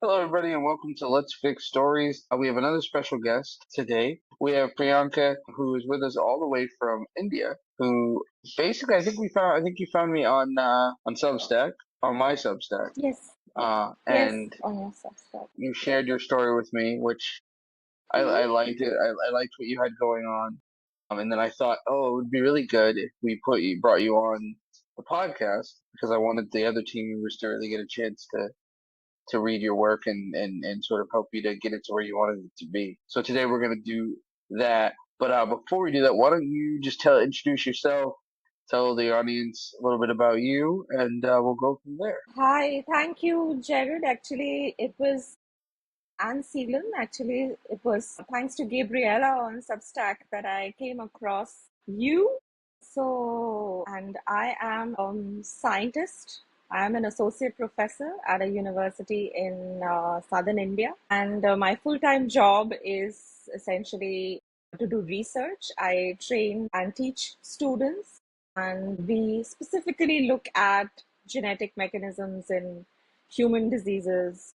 Hello, everybody, and welcome to Let's Fix Stories. We have another special guest today. We have Priyanka, who is with us all the way from India. Who basically, I think you found me on Substack, on my Substack, Yes, yes, and on your subscribe. you shared your story with me, which I Mm-hmm. liked it. I liked what you had going on. And then I thought, oh, it would be really good if we brought you on the podcast because I wanted the other team members to really get a chance to read your work and sort of help you to get it to where you wanted it to be. So today we're going to do that. But before we do that, why don't you just introduce yourself, tell the audience a little bit about you, and we'll go from there. Hi, thank you, Jared. Actually, it was Anne Seelan. Actually, it was thanks to Gabriella on Substack that I came across you. And I am a scientist. I am an associate professor at a university in southern India, and my full-time job is essentially to do research. I train and teach students, and we specifically look at genetic mechanisms in human diseases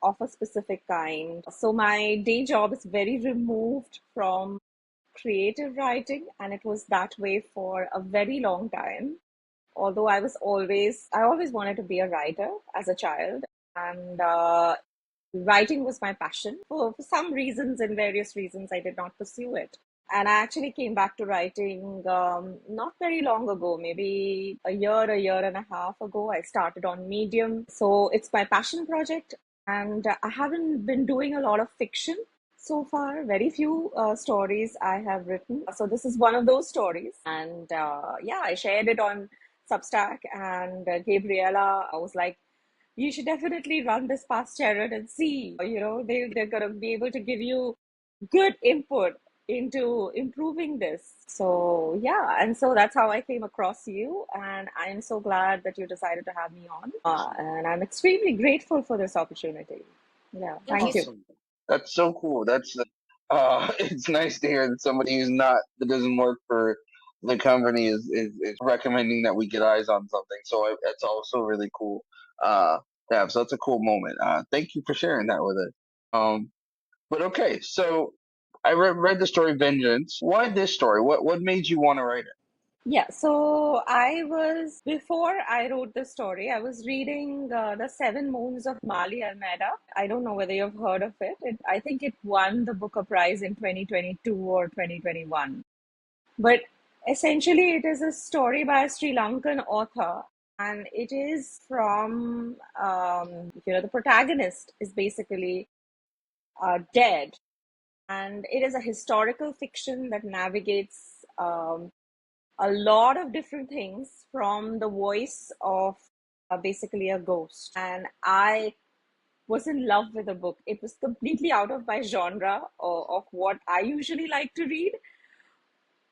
of a specific kind. So my day job is very removed from creative writing, and it was that way for a very long time. Although I always wanted to be a writer as a child, and writing was my passion. For some reasons and various reasons, I did not pursue it. And I actually came back to writing not very long ago, maybe a year and a half ago. I started on Medium. So it's my passion project. And I haven't been doing a lot of fiction so far. Very few stories I have written. So this is one of those stories. And yeah, I shared it on Substack. And Gabriella, I was like, you should definitely run this past Jared and see. They're gonna be able to give you good input into improving this. So yeah, and so that's how I came across you, and I'm so glad that you decided to have me on. And I'm extremely grateful for this opportunity. Yeah, Thank you. thank you. Awesome. That's so cool. It's nice to hear that somebody that doesn't work for the company is recommending that we get eyes on something. So that's also really cool. Uh, yeah, so that's a cool moment. Thank you for sharing that with us. Um, but okay, so I read the story Vengeance. Why this story? What made you want to write it? Yeah, so before I wrote the story, I was reading The Seven Moons of Mali Almeida. I don't know whether you've heard of it. I think it won the Booker Prize in 2022 or 2021. But essentially, it is a story by a Sri Lankan author. And it is from, the protagonist is basically dead. And it is a historical fiction that navigates a lot of different things from the voice of basically a ghost. And I was in love with the book. It was completely out of my genre of what I usually like to read.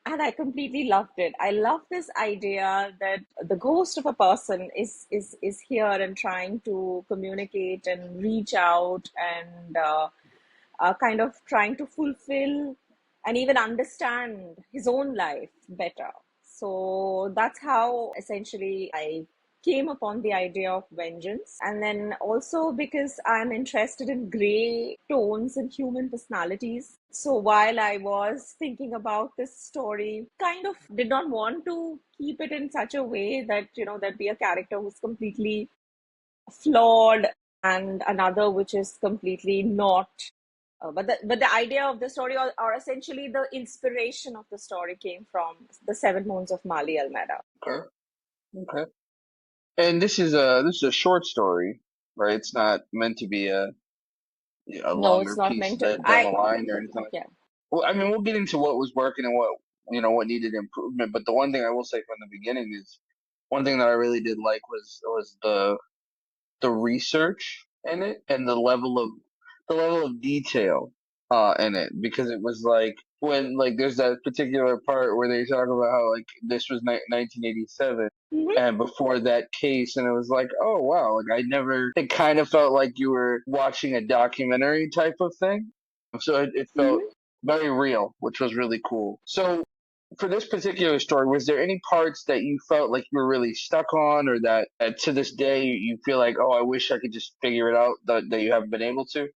And I completely loved it. I love this idea that the ghost of a person is here and trying to communicate and reach out and kind of trying to fulfill and even understand his own life better. So that's how essentially I came upon the idea of vengeance. And then also because I'm interested in gray tones and human personalities. So while I was thinking about this story, kind of did not want to keep it in such a way that, there'd be a character who's completely flawed and another which is completely not. But the idea of the story, or essentially the inspiration of the story, came from the Seven Moons of Mali Almeida. Okay, okay. And this is a short story, right? It's not meant to be a No, it's longer not piece meant to. down the line or anything. Yeah. Well, I mean, we'll get into what was working and what needed improvement. But the one thing I will say from the beginning is one thing that I really did like was the research in it and the level of detail in it because it was like when like there's that particular part where they talk about how like this was 1987 Hmm. and before that case and it was like oh wow like I never it kind of felt like you were watching a documentary type of thing so it felt Hmm. very real which was really cool so For this particular story, was there any parts that you felt like you were really stuck on, or that to this day you feel like, oh, I wish I could just figure it out that you haven't been able to?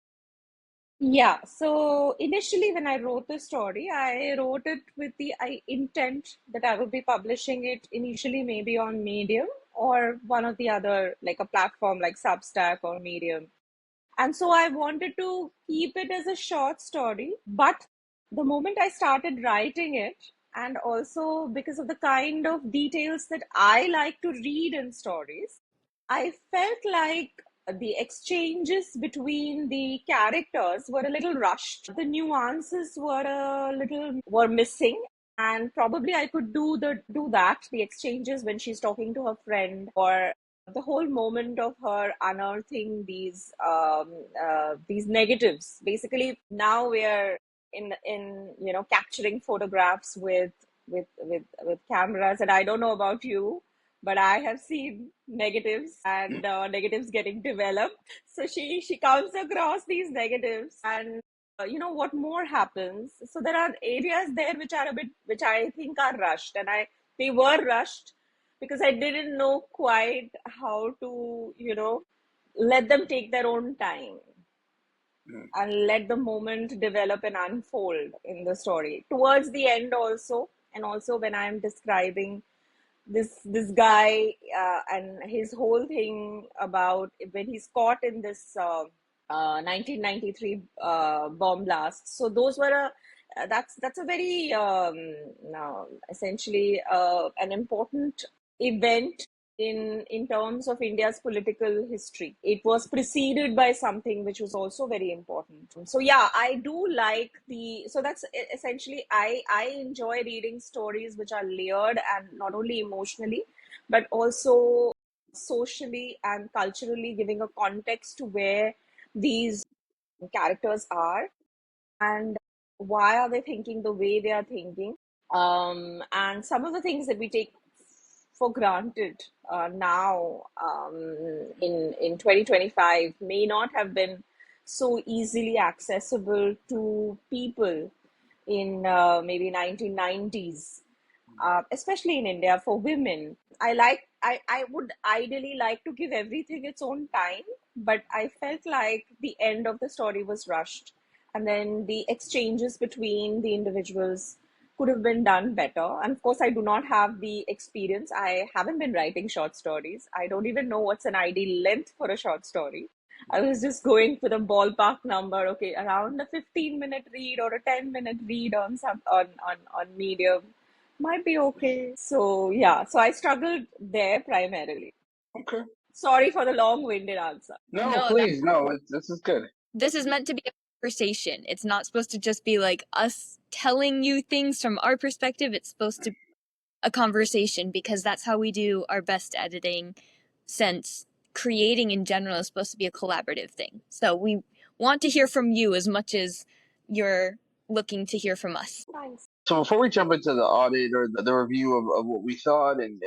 Yeah, so initially when I wrote the story, I wrote it with the intent that I would be publishing it initially maybe on Medium or one of the other, like a platform like Substack or Medium. And so I wanted to keep it as a short story. But the moment I started writing it, and also because of the kind of details that I like to read in stories, I felt like the exchanges between the characters were a little rushed. The nuances were a little were missing, and probably I could do that, the exchanges when she's talking to her friend, or the whole moment of her unearthing these negatives. Basically, now we are in capturing photographs with cameras, and I don't know about you, but I have seen negatives and negatives getting developed. So she comes across these negatives, and what more happens. So there are areas there which are a bit, which I think are rushed, and I they were rushed because I didn't know quite how to, let them take their own time Mm. and let the moment develop and unfold in the story. Towards the end, also, and also when I'm describing this guy and his whole thing about when he's caught in this 1993 bomb blast. So those were that's a very essentially an important event in terms of India's political history. It was preceded by something which was also very important. So yeah, I do like so that's essentially, I enjoy reading stories which are layered and not only emotionally, but also socially and culturally, giving a context to where these characters are and why are they thinking the way they are thinking. And some of the things that we take for granted now, in 2025, may not have been so easily accessible to people in maybe 1990s, especially in India for women. I would ideally like to give everything its own time, but I felt like the end of the story was rushed. And then the exchanges between the individuals could have been done better. And of course, I do not have the experience. I haven't been writing short stories. I don't even know what's an ideal length for a short story. I was just going for the ballpark number. Okay, around a 15-minute read or a 10-minute read on on Medium might be okay. So yeah, so I struggled there primarily. Okay. Sorry for the long-winded answer. No, No, please, no. This is good. this is meant to be a conversation. It's not supposed to just be like us telling you things from our perspective. It's supposed to be a conversation because that's how we do our best editing, since creating in general is supposed to be a collaborative thing. So we want to hear from you as much as you're looking to hear from us. Thanks. So before we jump into the audit or the review of what we thought and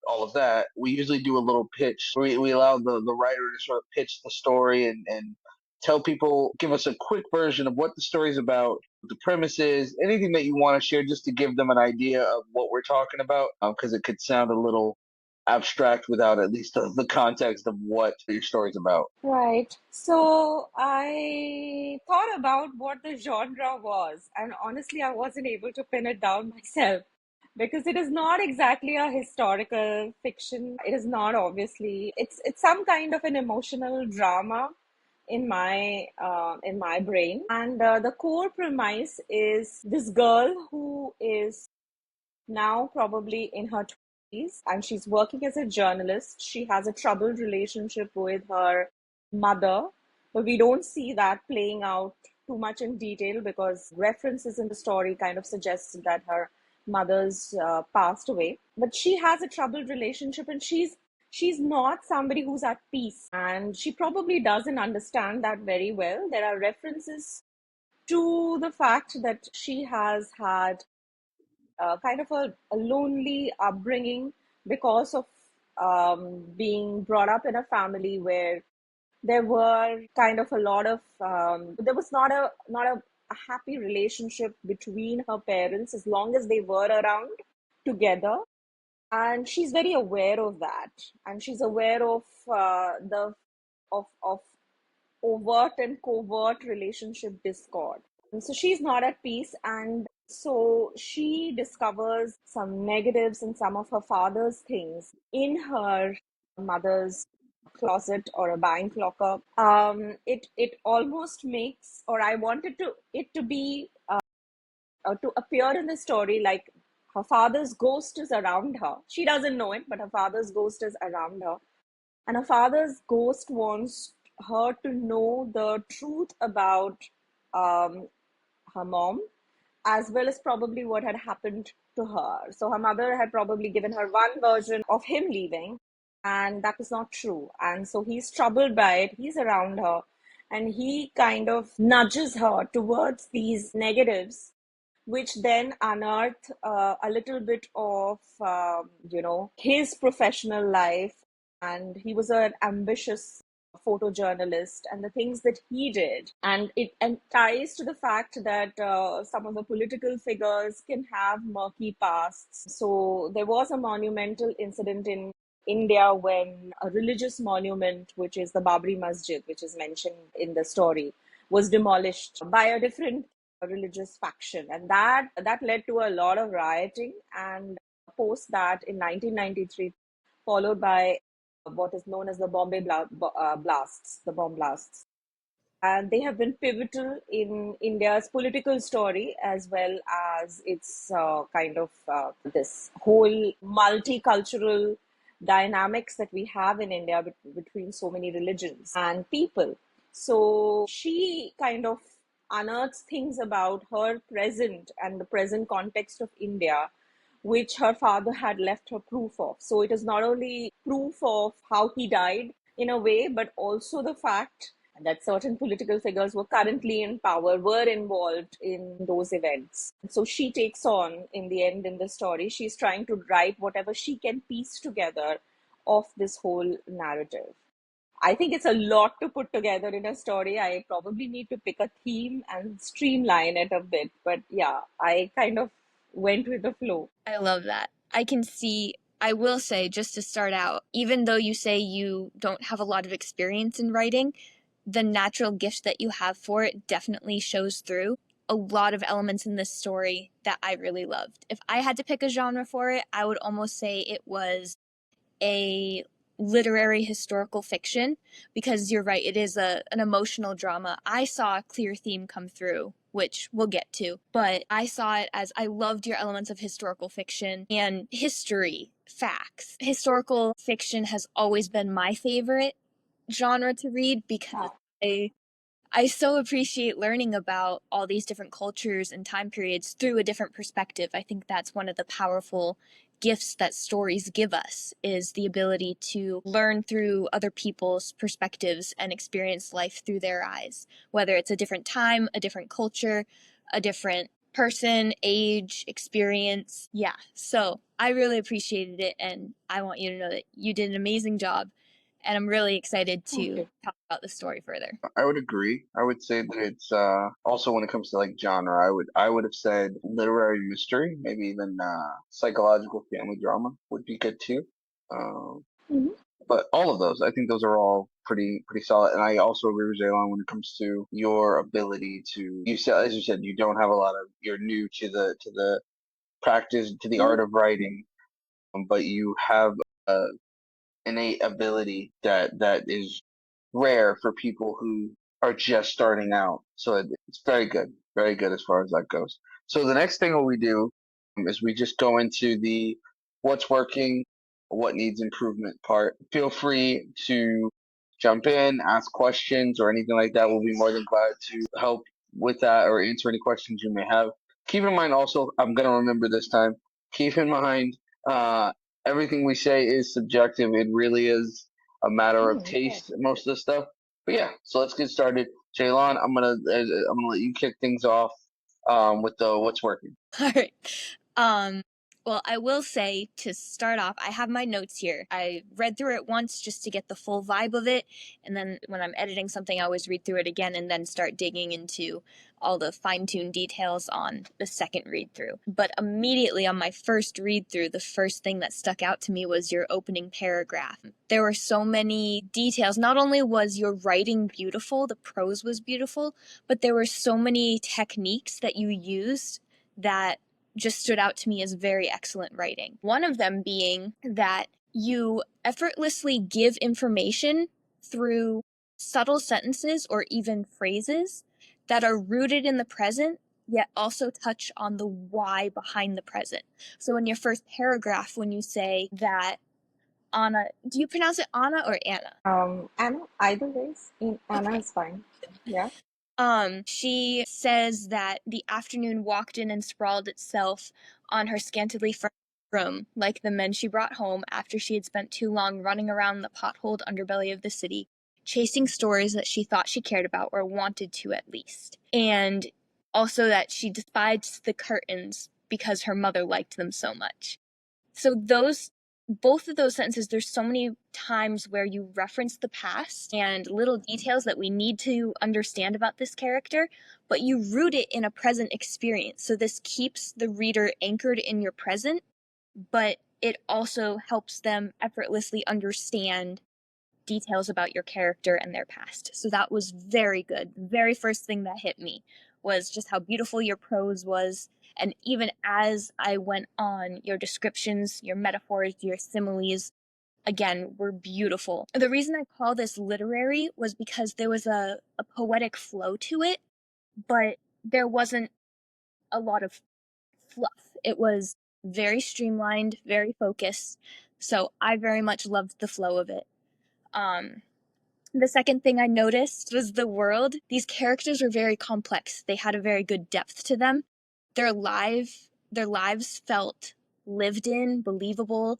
all of that, we usually do a little pitch. We allow the writer to sort of pitch the story and tell people, give us a quick version of what the story's about, the premise is, anything that you want to share just to give them an idea of what we're talking about, because it could sound a little abstract without at least the context of what your story's about. Right. So I thought about what the genre was, and honestly, I wasn't able to pin it down myself because it is not exactly a historical fiction. It is not, obviously. It's some kind of an emotional drama in my brain, and the core premise is this girl who is now probably in her 20s, and she's working as a journalist. She has a troubled relationship with her mother, but we don't see that playing out too much in detail because references in the story kind of suggest that her mother's passed away. But she has a troubled relationship, and she's not somebody who's at peace, and she probably doesn't understand that very well. There are references to the fact that she has had kind of a lonely upbringing because of being brought up in a family where there were kind of a lot of there was not a a happy relationship between her parents as long as they were around together. And she's very aware of that, and she's aware of the of overt and covert relationship discord. And so she's not at peace, and so she discovers some negatives in some of her father's things in her mother's closet or a bank locker. It almost makes, or I wanted to it to be to appear in the story like her father's ghost is around her. She doesn't know it, but her father's ghost is around her, and her father's ghost wants her to know the truth about um, her mom, as well as probably what had happened to her. So her mother had probably given her one version of him leaving, and that was not true. And so he's troubled by it. He's around her, and he kind of nudges her towards these negatives, which then unearth a little bit of his professional life. And he was an ambitious photojournalist, and the things that he did, and it and ties to the fact that some of the political figures can have murky pasts. So there was a monumental incident in India when a religious monument, which is the Babri Masjid, which is mentioned in the story, was demolished by a different religious faction, and that led to a lot of rioting. And post that, in 1993, followed by what is known as the blasts, the bomb blasts. And they have been pivotal in India's political story, as well as its kind of this whole multicultural dynamics that we have in India between so many religions and people. So she kind of unearths things about her present and the present context of India, which her father had left her proof of. So it is not only proof of how he died in a way, but also the fact that certain political figures were currently in power, were involved in those events. So she takes on, in the end, in the story, she's trying to write whatever she can piece together of this whole narrative. I think it's a lot to put together in a story. I probably need to pick a theme and streamline it a bit. But yeah, I kind of went with the flow. I love that. I will say, just to start out, even though you say you don't have a lot of experience in writing, the natural gift that you have for it definitely shows through. A lot of elements in this story that I really loved. If I had to pick a genre for it, I would almost say it was a literary historical fiction, because you're right, it is an emotional drama. I saw a clear theme come through, which we'll get to, but I saw it as, I loved your elements of historical fiction and history, facts. Historical fiction has always been my favorite genre to read because I I so appreciate learning about all these different cultures and time periods through a different perspective. I think that's one of the powerful gifts that stories give us, is the ability to learn through other people's perspectives and experience life through their eyes, whether it's a different time, a different culture, a different person, age, experience. Yeah. So I really appreciated it, and I want you to know that you did an amazing job, and I'm really excited Thank to you. talk about the story further. I would agree. I would say that it's also, when it comes to like genre, I would have said literary mystery, maybe even psychological family drama would be good too. Um, Mhm. but all of those, I think those are all pretty solid. And I also agree with Jaylon when it comes to your ability to, you said, as you said, you don't have a lot of, you're new to the practice, to the Mhm. art of writing, but you have a innate ability that is rare for people who are just starting out. So it's very good as far as that goes. So the next thing we do is we just go into the what's working, what needs improvement part. Feel free to jump in, ask questions, or anything like that. We'll be more than glad to help with that or answer any questions you may have. Keep in mind also, I'm going to remember this time, keep in mind, uh, everything we say is subjective. It really is a matter of Okay. taste, most of the stuff. But yeah, so let's get started. Jaylon, I'm gonna let you kick things off with the what's working. All right. Um, Well, I will say, to start off, I have my notes here. I read through it once just to get the full vibe of it, and then when I'm editing something, I always read through it again and then start digging into all the fine-tuned details on the second read-through. But immediately on my first read-through, the first thing that stuck out to me was your opening paragraph. There were so many details. Not only was your writing beautiful, the prose was beautiful, but there were so many techniques that you used that just stood out to me as very excellent writing. One of them being that you effortlessly give information through subtle sentences or even phrases that are rooted in the present, yet also touch on the why behind the present. So in your first paragraph, when you say that Anna, do you pronounce it Anna or Anna? Anna, either ways. Anna Okay. is fine. Yeah. She says that the afternoon walked in and sprawled itself on her scantily furnished room, like the men she brought home after she had spent too long running around the potholed underbelly of the city, chasing stories that she thought she cared about, or wanted to at least. And also that she despised the curtains because her mother liked them so much. So both of those sentences, there's so many times where you reference the past and little details that we need to understand about this character, but you root it in a present experience. So this keeps the reader anchored in your present, but it also helps them effortlessly understand details about your character and their past. So that was very good. The very first thing that hit me was just how beautiful your prose was. And even as I went on, your descriptions, your metaphors, your similes, again, were beautiful. The reason I call this literary was because there was a poetic flow to it, but there wasn't a lot of fluff. It was very streamlined, very focused. So I very much loved the flow of it. The second thing I noticed was the world. These characters were very complex. They had a very good depth to them. Their lives felt lived in, believable,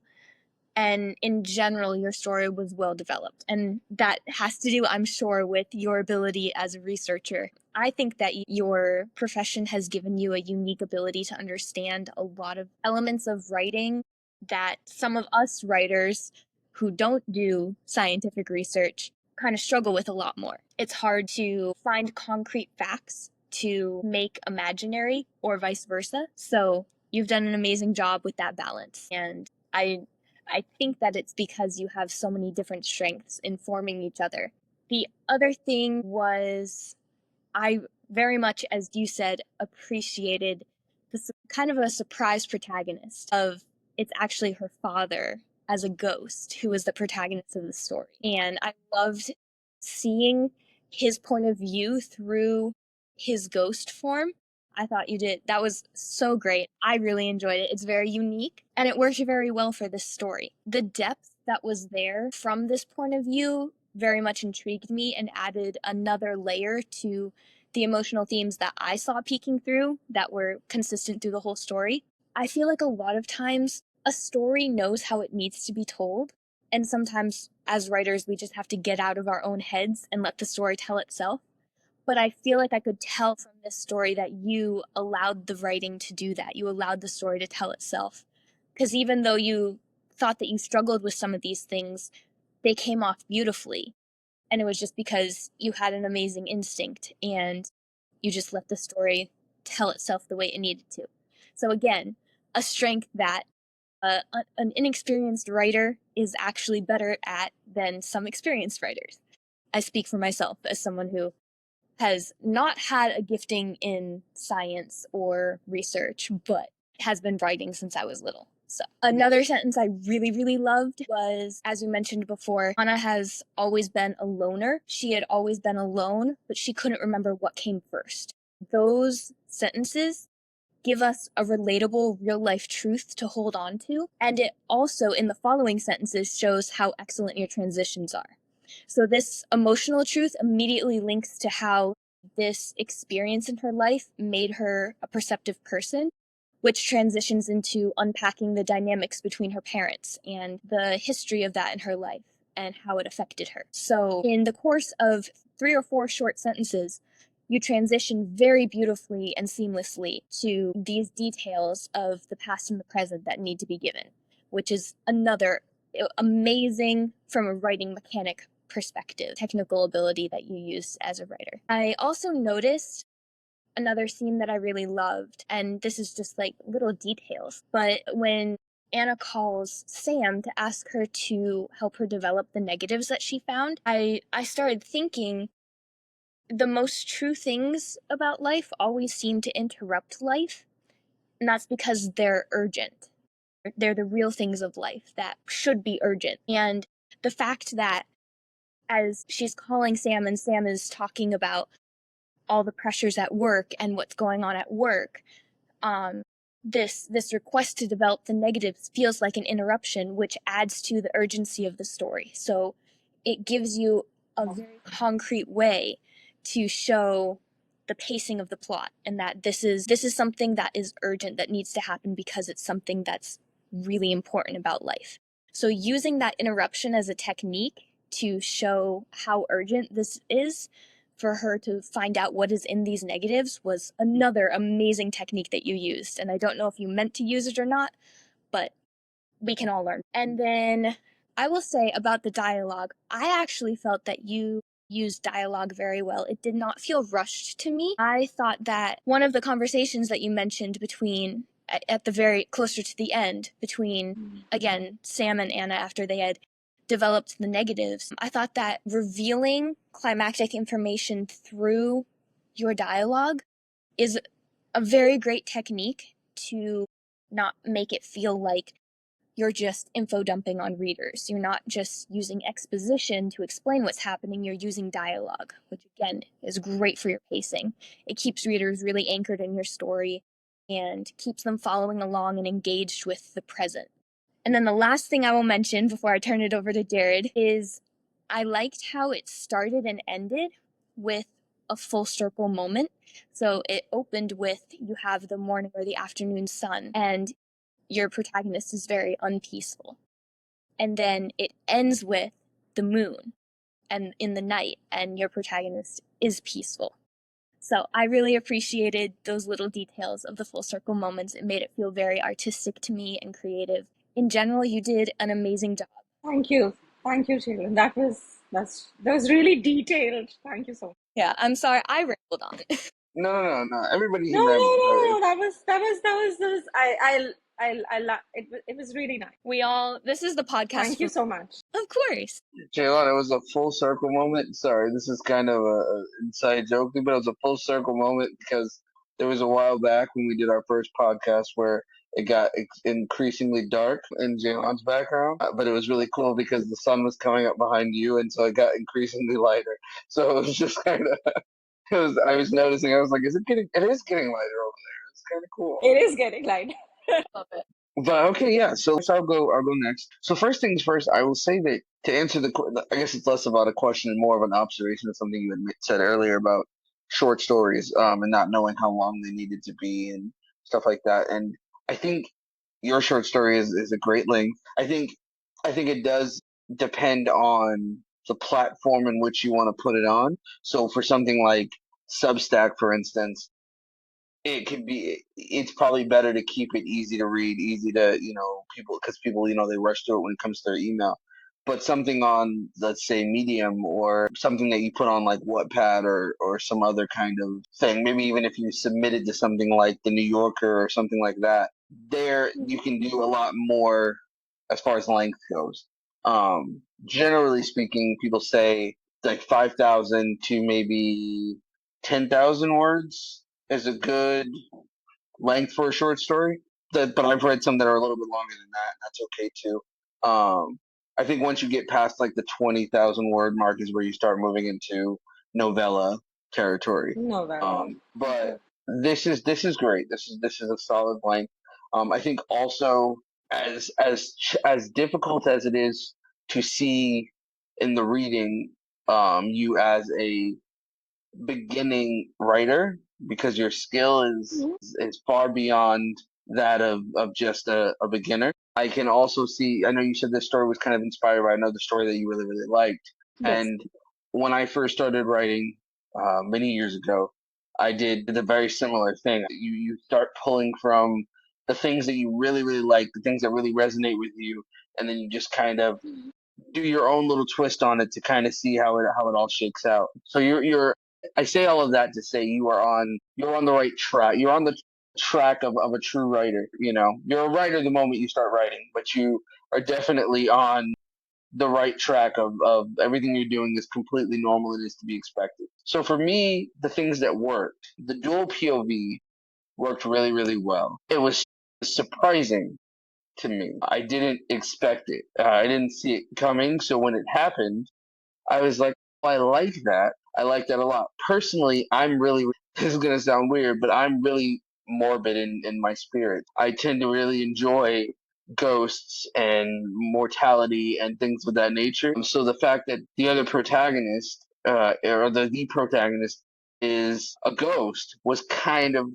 and in general your story was well developed. And that has to do, I'm sure, with your ability as a researcher. I think that your profession has given you a unique ability to understand a lot of elements of writing that some of us writers who don't do scientific research kind of struggle with a lot more. It's hard to find concrete facts to make imaginary or vice versa. So you've done an amazing job with that balance. And I think that it's because you have so many different strengths informing each other. The other thing was, I very much, as you said, appreciated this kind of a surprise protagonist of it's actually her father as a ghost who is the protagonist of the story. And I loved seeing his point of view through his ghost form. I thought you did. That was so great. I really enjoyed it. It's very unique and it works very well for this story. The depth that was there from this point of view very much intrigued me and added another layer to the emotional themes that I saw peeking through that were consistent through the whole story. I feel like a lot of times a story knows how it needs to be told. And sometimes as writers, we just have to get out of our own heads and let the story tell itself. But I feel like I could tell from this story that you allowed the writing to do that. You allowed the story to tell itself. Because even though you thought that you struggled with some of these things, they came off beautifully. And it was just because you had an amazing instinct and you just let the story tell itself the way it needed to. So again, a strength that an inexperienced writer is actually better at than some experienced writers. I speak for myself as someone who has not had a gifting in science or research, but has been writing since I was little. So another sentence I really, really loved was, as you mentioned before, Anna has always been a loner. She had always been alone, but she couldn't remember what came first. Those sentences give us a relatable real life truth to hold on to. And it also, in the following sentences, shows how excellent your transitions are. So this emotional truth immediately links to how this experience in her life made her a perceptive person, which transitions into unpacking the dynamics between her parents and the history of that in her life and how it affected her. So in the course of 3 or 4 short sentences, you transition very beautifully and seamlessly to these details of the past and the present that need to be given, which is another amazing, from a writing mechanic perspective, technical ability that you use as a writer. I also noticed another scene that I really loved, and this is just like little details, but when Anna calls Sam to ask her to help her develop the negatives that she found, I started thinking the most true things about life always seem to interrupt life, and that's because they're urgent. They're the real things of life that should be urgent. And the fact that as she's calling Sam and Sam is talking about all the pressures at work and what's going on at work, this request to develop the negatives feels like an interruption, which adds to the urgency of the story. So it gives you a very concrete way to show the pacing of the plot, and that this is something that is urgent, that needs to happen because it's something that's really important about life. So using that interruption as a technique to show how urgent this is for her to find out what is in these negatives was another amazing technique that you used. And I don't know if you meant to use it or not, but we can all learn. And then I will say about the dialogue, I actually felt that you used dialogue very well. It did not feel rushed to me. I thought that one of the conversations that you mentioned between, at the very closer to the end, between, again, Sam and Anna after they had developed the negatives, I thought that revealing climactic information through your dialogue is a very great technique to not make it feel like you're just info dumping on readers. You're not just using exposition to explain what's happening, you're using dialogue, which again is great for your pacing. It keeps readers really anchored in your story and keeps them following along and engaged with the present. And then the last thing I will mention before I turn it over to Jared is I liked how it started and ended with a full circle moment. So it opened with you have the morning or the afternoon sun, and your protagonist is very unpeaceful. And then it ends with the moon and in the night, and your protagonist is peaceful. So I really appreciated those little details of the full circle moments. It made it feel very artistic to me and creative. In general, you did an amazing job. Thank you. Thank you, Sheila. That was really detailed. Thank you so much. Yeah, I'm sorry I rambled on. No. Everybody No, can ramble. no. It was really nice. This is the podcast. Thank you so much. Of course. Jaylon, it was a full circle moment. Sorry, this is kind of a inside joke, but it was a full circle moment because there was a while back when we did our first podcast where it got increasingly dark in Jaylon's background, but it was really cool because the sun was coming up behind you, and so it got increasingly lighter. So it was just kind of, it was. I was noticing. I was like, It is getting lighter over there. It's kind of cool. It is getting light. Love it. But okay, yeah. So I'll go. I'll go next. So first things first, I will say that to answer I guess it's less about a question and more of an observation of something you had said earlier about short stories, and not knowing how long they needed to be and stuff like that. And I think your short story is a great length. I think it does depend on the platform in which you want to put it on. So for something like Substack, for instance, it's probably better to keep it easy to read, easy to, people, because people, they rush through it when it comes to their email. But something on, let's say, Medium, or something that you put on like Wattpad, or some other kind of thing, maybe even if you submitted to something like the New Yorker or something like that, there you can do a lot more as far as length goes. Generally speaking, people say like 5,000 to maybe 10,000 words is a good length for a short story. But I've read some that are a little bit longer than that. And that's okay too. I think once you get past like the 20,000 word mark is where you start moving into novella territory. No, well, But this is great. This is a solid length. I think also as difficult as it is to see in the reading, you as a beginning writer, because your skill is far beyond that of just a beginner. I can also see, I know you said this story was kind of inspired by another story that you really, really liked. yes. And when I first started writing many years ago, I did a very similar thing. You start pulling from the things that you really, really like, the things that really resonate with you, and then you just kind of do your own little twist on it to kind of see how it all shakes out. So you're I say all of that to say you're on the right track. You're on the track of a true writer. You know, you're a writer the moment you start writing, but you are definitely on the right track of everything you're doing is completely normal and is to be expected. So for me, the things that worked, the dual POV worked really, really well. It was surprising to me. I didn't expect it. I didn't see it coming. So when it happened, I was like, oh, I like that. I like that a lot. Personally, I'm really, this is going to sound weird, but I'm really morbid in my spirit. I tend to really enjoy ghosts and mortality and things of that nature. So the fact that the other protagonist, or the protagonist, is a ghost was kind of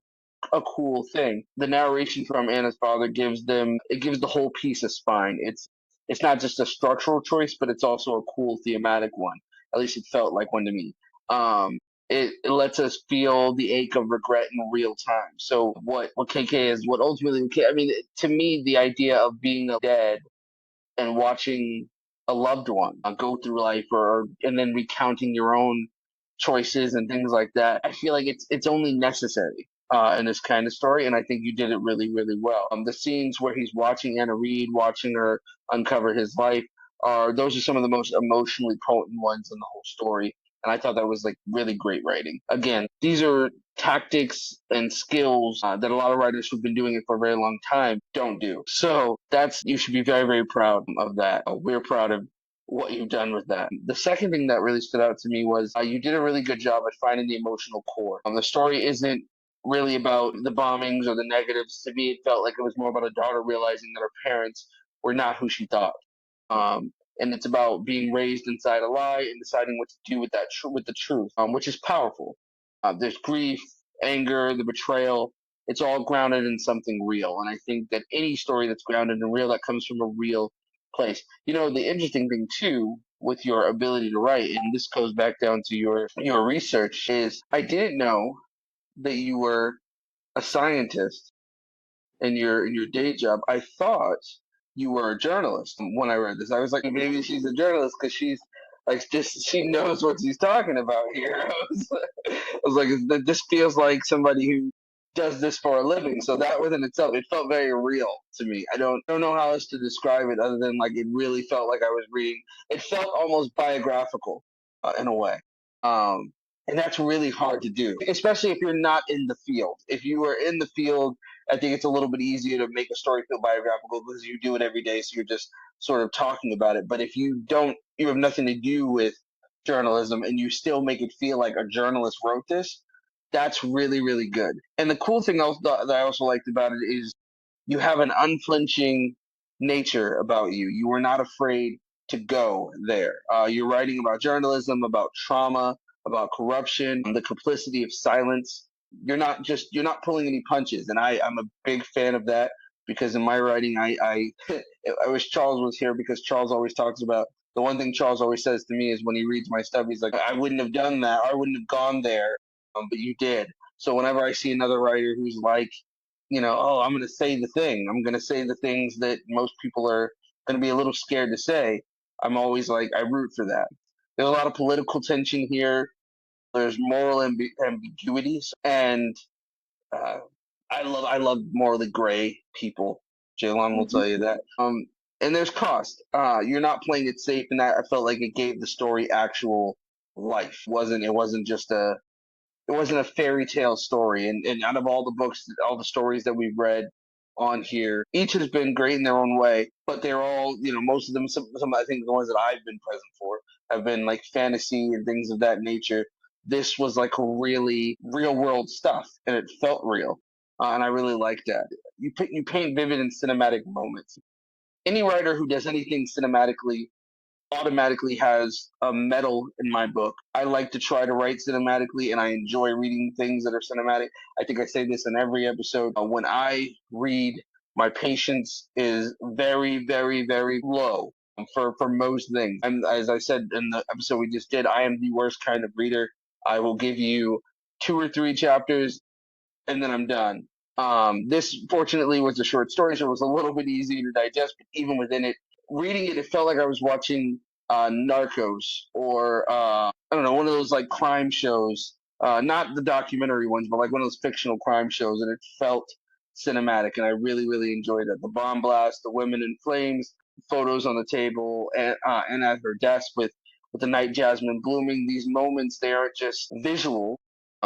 a cool thing. The narration from Anna's father gives the whole piece a spine. It's not just a structural choice, but it's also a cool thematic one. At least it felt like one to me. It lets us feel the ache of regret in real time. So what KK is, what ultimately, I mean, to me, the idea of being dead and watching a loved one go through life, or and then recounting your own choices and things like that. I feel like it's only necessary in this kind of story, and I think you did it really, really well. The scenes where he's watching Anna Reed, watching her uncover his life, are those are some of the most emotionally potent ones in the whole story. And I thought that was like really great writing. Again, these are tactics and skills that a lot of writers who've been doing it for a very long time don't do. So you should be very, very proud of that. We're proud of what you've done with that. The second thing that really stood out to me was you did a really good job at finding the emotional core. The story isn't really about the bombings or the negatives. To me, it felt like it was more about a daughter realizing that her parents were not who she thought. And it's about being raised inside a lie and deciding what to do with with the truth, which is powerful. There's grief, anger, the betrayal. It's all grounded in something real, and I think that any story that's grounded in real, that comes from a real place. You know, the interesting thing too with your ability to write, and this goes back down to your research, is I didn't know that you were a scientist in your day job. I thought you were a journalist when I read this. I was like, maybe she's a journalist because she's like just she knows what she's talking about here. I was like, this feels like somebody who does this for a living. So that within itself, it felt very real to me. I don't know how else to describe it other than like it really felt like I was reading. It felt almost biographical in a way. And that's really hard to do, especially if you're not in the field. If you are in the field, I think it's a little bit easier to make a story feel biographical because you do it every day, so you're just sort of talking about it. But if you don't, you have nothing to do with journalism, and you still make it feel like a journalist wrote this. That's really, really good. And the cool thing else that I also liked about it is you have an unflinching nature about you. You were not afraid to go there. You're writing about journalism, about trauma, about corruption, the complicity of silence. You're not pulling any punches, and I'm a big fan of that because in my writing, I wish Charles was here because Charles always talks about the one thing Charles always says to me is when he reads my stuff, he's like, I wouldn't have done that, or I wouldn't have gone there, but you did. So whenever I see another writer who's like, oh, I'm going to say the thing. I'm going to say the things that most people are going to be a little scared to say. I'm always like, I root for that. There's a lot of political tension here. There's moral ambiguities, and uh, I love morally gray people. Jaylon will Mm-hmm. tell you that. And there's cost. You're not playing it safe, and that I felt like it gave the story actual life. It wasn't just it wasn't a fairy tale story. And out of all the books, all the stories that we've read on here, each has been great in their own way, but they're all, most of them, some I think the ones that I've been present for have been like fantasy and things of that nature. This was like a really real world stuff, and it felt real. And I really like that. You paint vivid and cinematic moments. Any writer who does anything cinematically automatically has a medal in my book. I like to try to write cinematically, and I enjoy reading things that are cinematic. I think I say this in every episode. When I read, my patience is very, very, very low for most things. And as I said in the episode we just did, I am the worst kind of reader. I will give you 2 or 3 chapters, and then I'm done. This fortunately was a short story, so it was a little bit easier to digest. But even within it, reading it, it felt like I was watching Narcos or I don't know, one of those like crime shows. Not the documentary ones, but like one of those fictional crime shows, and it felt cinematic, and I really, really enjoyed it. The bomb blast, the women in flames, photos on the table, and at her desk with the night jasmine blooming. These moments, they aren't just visual,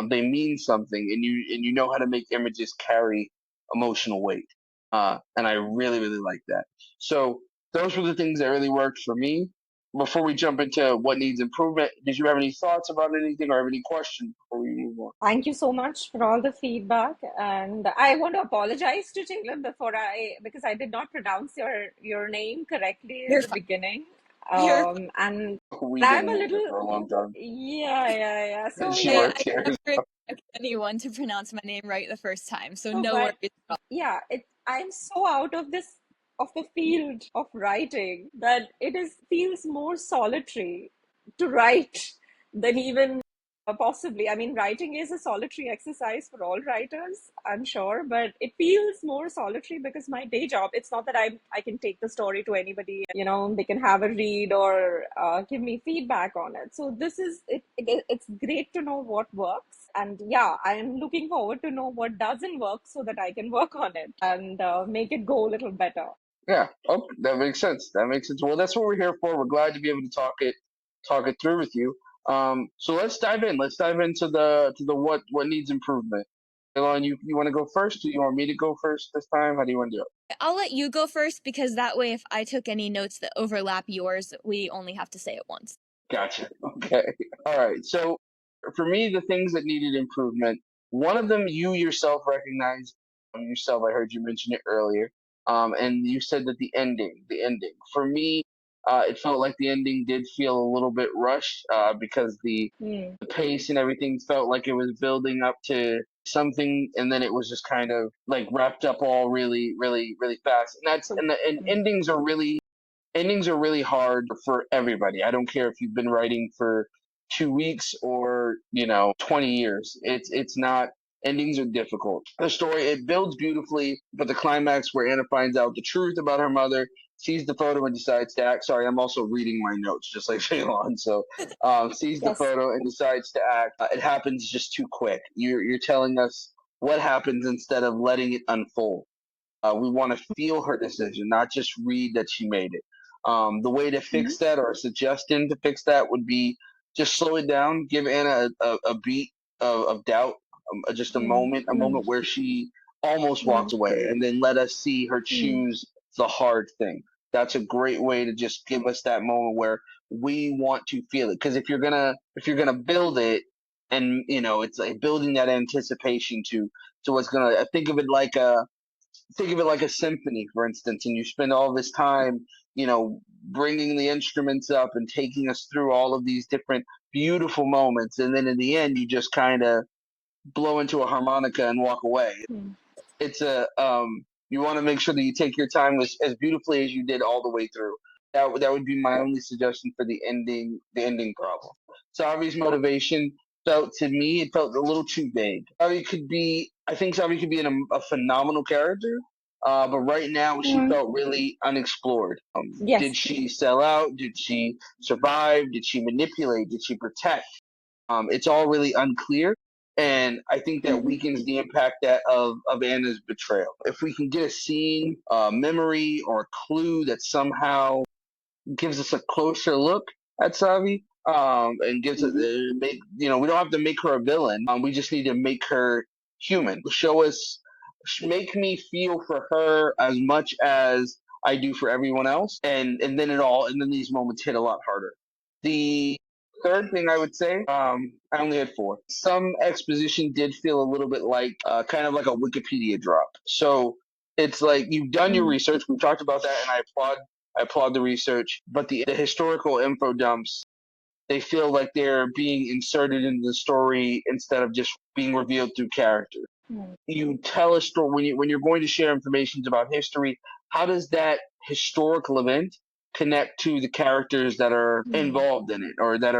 they mean something, and you know how to make images carry emotional weight. And I really, really like that. So those were the things that really worked for me. Before we jump into what needs improvement, did you have any thoughts about anything or have any questions before we move on? Thank you so much for all the feedback, and I want to apologize to Taylor because I did not pronounce your name correctly in You're the fine. beginning. You're And We I'm didn't a either little, for a long time. yeah. So She yeah, worked I here. never expect anyone to pronounce my name right the first time, so no, no but worries. yeah, I'm so out of the field of writing that it feels more solitary to write than even possibly. I mean, writing is a solitary exercise for all writers, I'm sure, but it feels more solitary because my day job, it's not that I can take the story to anybody, they can have a read or give me feedback on it. So it's great to know what works. And yeah, I am looking forward to know what doesn't work so that I can work on it and make it go a little better. Yeah. Oh, that makes sense. That makes sense. Well, that's what we're here for. We're glad to be able to talk it through with you. So let's dive in. Let's dive into the what needs improvement. Elon, you want to go first? Do you want me to go first this time? How do you want to do it? I'll let you go first because that way, if I took any notes that overlap yours, we only have to say it once. Gotcha. Okay. All right. So for me, the things that needed improvement, one of them you yourself recognized yourself. I heard you mention it earlier. And you said that the ending. For me, it felt like the ending did feel a little bit rushed because Hmm. the pace and everything felt like it was building up to something, and then it was just kind of like wrapped up all really, really, really fast. And that's So, and hmm. endings are really hard for everybody. I don't care if you've been writing for 2 weeks or 20 years. It's not. Endings are difficult. The story, it builds beautifully, but the climax where Anna finds out the truth about her mother, sees the photo and decides to act. Sorry, I'm also reading my notes just like Shaylon. So sees the Yes. photo and decides to act. It happens just too quick. You're telling us what happens instead of letting it unfold. We want to feel her decision, not just read that she made it. The way to Hmm. fix that, or a suggestion to fix that, would be just slow it down, give Anna a beat of doubt, just Hmm. a Hmm. moment where she almost Hmm. walked away, and then let us see her Hmm. choose the hard thing. That's a great way to just give us that moment where we want to feel it. Because if you're gonna build it, and it's like building that anticipation to what's gonna. I think of it like a symphony, for instance, and you spend all this time, bringing the instruments up and taking us through all of these different beautiful moments, and then in the end, you just kind of blow into a harmonica and walk away. Hmm. It's a you want to make sure that you take your time as beautifully as you did all the way through. That would be my only suggestion for the ending problem. Savi's motivation felt to me it felt a little too vague. I think Savi could be a phenomenal character, but right now she Hmm. felt really unexplored. Did Yes. she sell out? Did she survive? Did she manipulate? Did she protect? It's all really unclear, and I think that Hmm. weakens the impact of Anna's betrayal. If we can get a scene, memory, or a clue that somehow gives us a closer look at Savi, and gives it Hmm. make we don't have to make her a villain. We just need to make her human. Show us, make me feel for her as much as I do for everyone else, and then these moments hit a lot harder. The third thing I would say, I only had four. Some exposition did feel a little bit like, kind of like a Wikipedia drop. So it's like you've done your Hmm. research. We've talked about that, and I applaud the research, but the historical info dumps, they feel like they're being inserted into the story instead of just being revealed through character. Hmm. You tell a story when you're going to share information about history. How does that historical event connect to the characters that are involved in it or that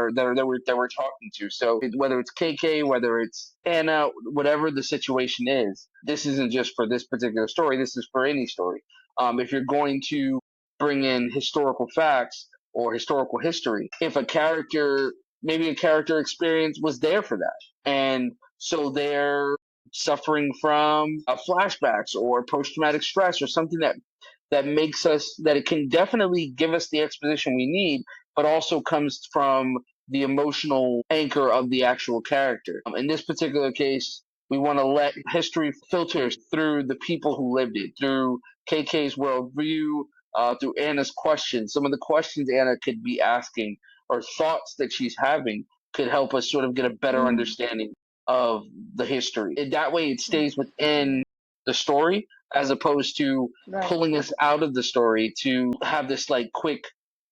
we're talking to. So whether it's KK, whether it's Anna, whatever the situation is, this isn't just for this particular story. This is for any story. If you're going to bring in historical facts or historical history, if a character, maybe a character experience was there for that, and so they're suffering from flashbacks or post-traumatic stress or something that makes us, that it can definitely give us the exposition we need, but also comes from the emotional anchor of the actual character. In this particular case, we want to let history filter through the people who lived it, through KK's worldview, through Anna's questions. Some of the questions Anna could be asking or thoughts that she's having could help us sort of get a better understanding of the history. And that way it stays within the story as opposed to Right. pulling us out of the story to have this like quick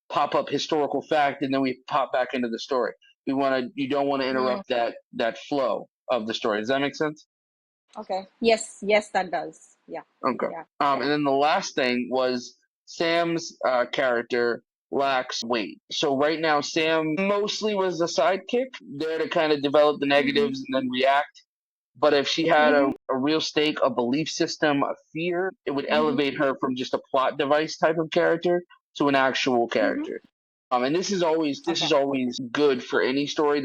pop up historical fact and then we pop back into the story. You don't want to interrupt that flow of the story. Does that make sense? Okay. Yes, yes, that does. Yeah. Okay. Yeah. And then the last thing was Sam's character lacks weight. So right now, Sam mostly was a sidekick there to kind of develop the negatives and then react. But if she had a real stake, a belief system, a fear, it would elevate her from just a plot device type of character to an actual character. And this is Okay. always good for any story.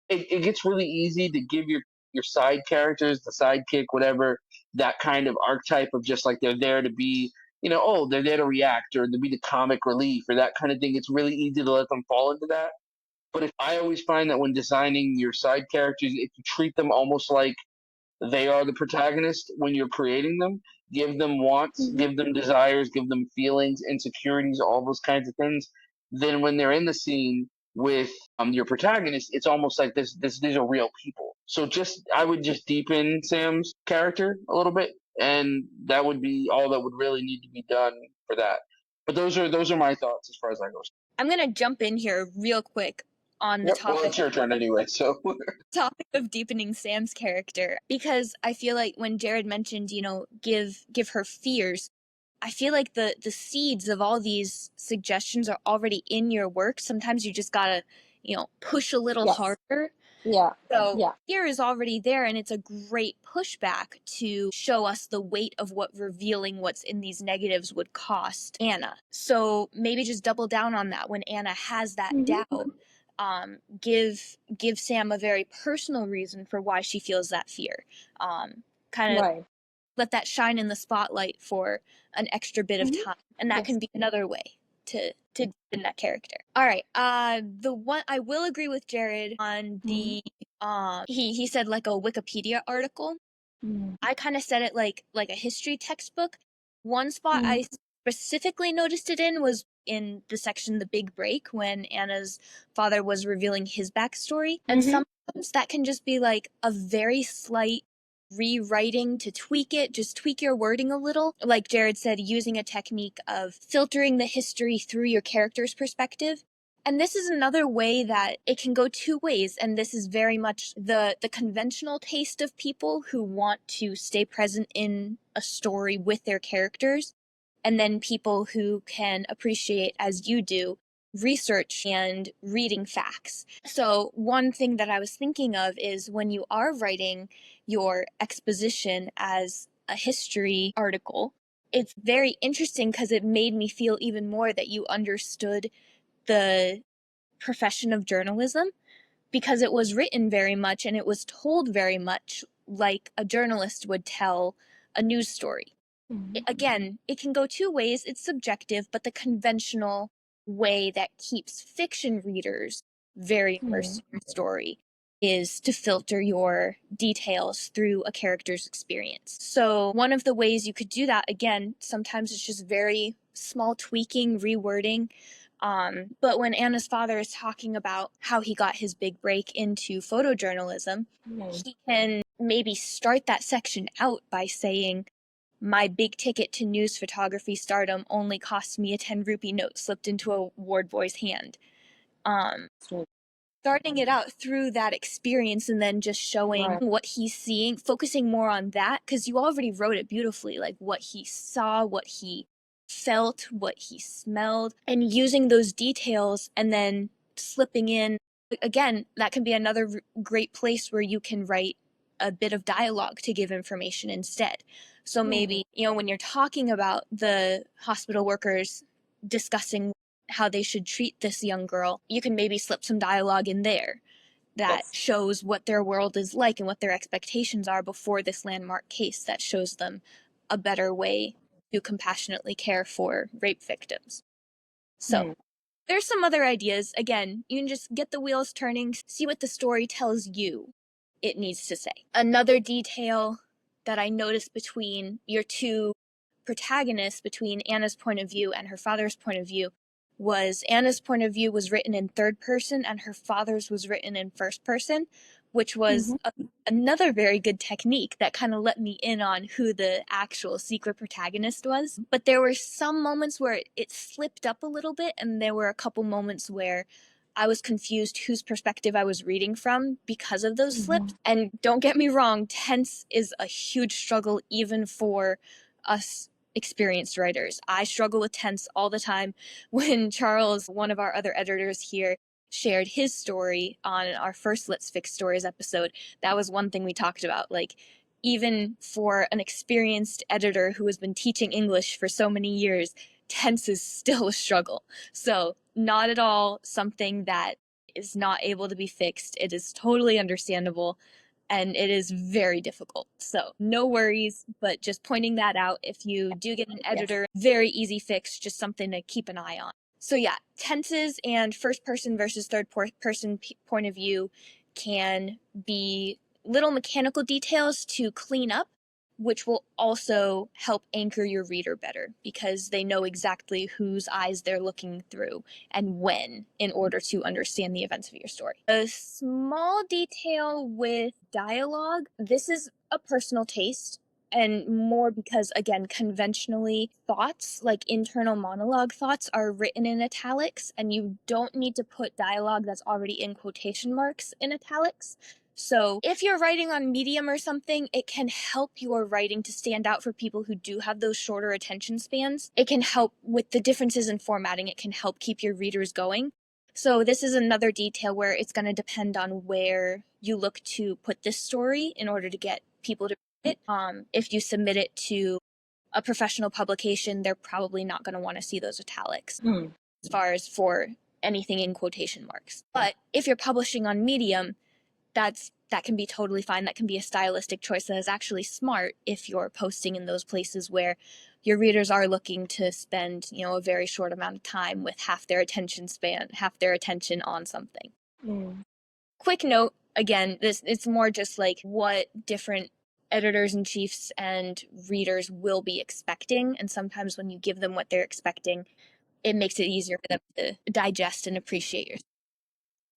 It gets really easy to give your side characters, the sidekick, whatever, that kind of archetype of just like they're there to be, oh, they're there to react or to be the comic relief or that kind of thing. It's really easy to let them fall into that. But if I always find that when designing your side characters, if you treat them almost like they are the protagonist when you're creating them, give them wants, give them desires, give them feelings, insecurities, all those kinds of things, then when they're in the scene with your protagonist, it's almost like these are real people. So I would just deepen Sam's character a little bit, and that would be all that would really need to be done for that. But those are my thoughts as far as I go. I'm gonna jump in here real quick on the Yep. Well, it's topic your turn anyway, so. topic of deepening Sam's character, because I feel like when Jared mentioned, give her fears, I feel like the seeds of all these suggestions are already in your work. Sometimes you just gotta, push a little Yes. harder. Yeah. So Yeah. fear is already there, and it's a great pushback to show us the weight of what revealing what's in these negatives would cost Anna. So maybe just double down on that when Anna has that doubt. Give Sam a very personal reason for why she feels that fear. Kind of Right. let that shine in the spotlight for an extra bit of time, and that Yes. can be another way to deepen that character. All right, the one I will agree with Jared on the he said like a Wikipedia article. I kind of said it like a history textbook. One spot I specifically noticed it in was in the section The Big Break, when Anna's father was revealing his backstory. And sometimes that can just be like a very slight rewriting to tweak it, just tweak your wording a little. Like Jared said, using a technique of filtering the history through your character's perspective. And this is another way that it can go two ways, and this is very much the conventional taste of people who want to stay present in a story with their characters, and then people who can appreciate, as you do, research and reading facts. So one thing that I was thinking of is when you are writing your exposition as a history article, it's very interesting because it made me feel even more that you understood the profession of journalism, because it was written very much and it was told very much like a journalist would tell a news story. Again, it can go two ways. It's subjective, but the conventional way that keeps fiction readers very immersed in your story is to filter your details through a character's experience. So one of the ways you could do that, again, sometimes it's just very small tweaking, rewording. But when Anna's father is talking about how he got his big break into photojournalism, he can maybe start that section out by saying, my big ticket to news photography stardom only cost me a 10 rupee note slipped into a ward boy's hand. Starting it out through that experience and then just showing what he's seeing, focusing more on that, because you already wrote it beautifully, like what he saw, what he felt, what he smelled, and using those details and then slipping in. Again, that can be another great place where you can write a bit of dialogue to give information instead. So maybe, when you're talking about the hospital workers discussing how they should treat this young girl, you can maybe slip some dialogue in there that shows what their world is like and what their expectations are before this landmark case that shows them a better way to compassionately care for rape victims. So there's some other ideas. Again, you can just get the wheels turning, see what the story tells you it needs to say. Another detail that I noticed between your two protagonists, between Anna's point of view and her father's point of view, was Anna's point of view was written in third person and her father's was written in first person, which was another very good technique that kind of let me in on who the actual secret protagonist was. But there were some moments where it slipped up a little bit, and there were a couple moments where I was confused whose perspective I was reading from because of those slips. And don't get me wrong, tense is a huge struggle even for us experienced writers. I struggle with tense all the time. When Charles, one of our other editors here, shared his story on our first Let's Fix Stories episode, that was one thing we talked about. Like, even for an experienced editor who has been teaching English for so many years, tense is still a struggle. So, not at all something that is not able to be fixed. It is totally understandable, and it is very difficult. So no worries, but just pointing that out. If you do get an editor, very easy fix, just something to keep an eye on. So yeah, tenses and first person versus third person point of view can be little mechanical details to clean up, which will also help anchor your reader better because they know exactly whose eyes they're looking through and when in order to understand the events of your story. A small detail with dialogue, this is a personal taste and more because, again, conventionally thoughts, like internal monologue thoughts, are written in italics, and you don't need to put dialogue that's already in quotation marks in italics. So if you're writing on Medium or something, it can help your writing to stand out for people who do have those shorter attention spans. It can help with the differences in formatting. It can help keep your readers going. So this is another detail where it's going to depend on where you look to put this story in order to get people to read it. If you submit it to a professional publication, they're probably not going to want to see those italics as far as for anything in quotation marks. But if you're publishing on Medium, that can be totally fine. That can be a stylistic choice that is actually smart if you're posting in those places where your readers are looking to spend, a very short amount of time with half their attention span, half their attention on something. Quick note, again, it's more just like what different editors-in-chiefs and readers will be expecting, and sometimes when you give them what they're expecting, it makes it easier for them to digest and appreciate your.